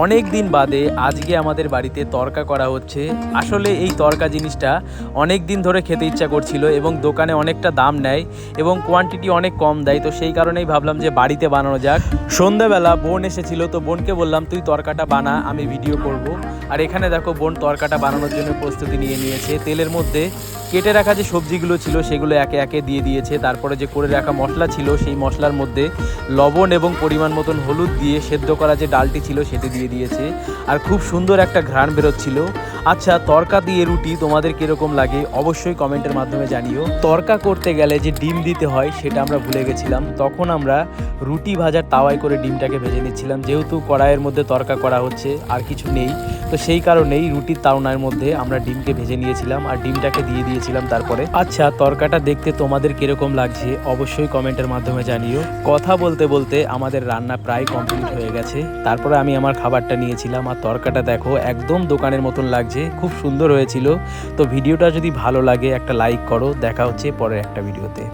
অনেক দিন বাদে আজকে আমাদের বাড়িতে তরকা করা হচ্ছে। আসলে এই তরকা জিনিসটা অনেক দিন ধরে খেতে ইচ্ছা করছিল এবং দোকানে অনেকটা দাম নেয় এবং কোয়ান্টিটি অনেক কম দেয়, তো সেই কারণেই ভাবলাম যে বাড়িতে বানানো যাক। সন্ধ্যাবেলা বোন এসেছিল, তো বোনকে বললাম তুই তরকাটা বানা, আমি ভিডিও করব। আর এখানে দেখো বোন তরকাটা বানানোর জন্য প্রস্তুতি নিয়ে নিয়েছে। তেলের মধ্যে কেটে রাখা যে সবজিগুলো ছিল সেগুলো একে একে দিয়ে দিয়েছে। তারপরে যে করে রাখা মশলা ছিল সেই মশলার মধ্যে লবণ এবং পরিমাণ মতন হলুদ দিয়ে সেদ্ধ করা যে ডালটি ছিল সেটি দিয়ে দিয়েছে। আর খুব সুন্দর একটা ঘ্রাণ বেরোচ্ছিল। আচ্ছা, তরকা দিয়ে রুটি তোমাদের কীরকম লাগে অবশ্যই কমেন্টের মাধ্যমে জানিও। তরকা করতে গেলে যে ডিম দিতে হয় সেটা আমরা ভুলে গেছিলাম। তখন আমরা রুটি ভাজার তাওয়ায় করে ডিমটাকে ভেজে নিচ্ছিলাম, যেহেতু কড়াইয়ের মধ্যে তরকা করা হচ্ছে আর কিছু নেই, তো সেই কারণেই রুটির তাওনার মধ্যে আমরা ডিমকে ভেজে নিয়েছিলাম আর ডিমটাকে দিয়ে দিয়েছিলাম তারপরে। আচ্ছা, তরকাটা দেখতে তোমাদের কিরকম লাগছে অবশ্যই কমেন্টের মাধ্যমে জানিও। কথা বলতে বলতে আমাদের রান্না প্রায় কমপ্লিট হয়ে গেছে। তারপরে আমি আমার খাবারটা নিয়েছিলাম আর তরকাটা দেখো একদম দোকানের মতন লাগছে, খুব সুন্দর হয়েছিল। তো ভিডিওটা যদি ভালো লাগে একটা লাইক করো। দেখা হচ্ছে পরের একটা ভিডিওতে।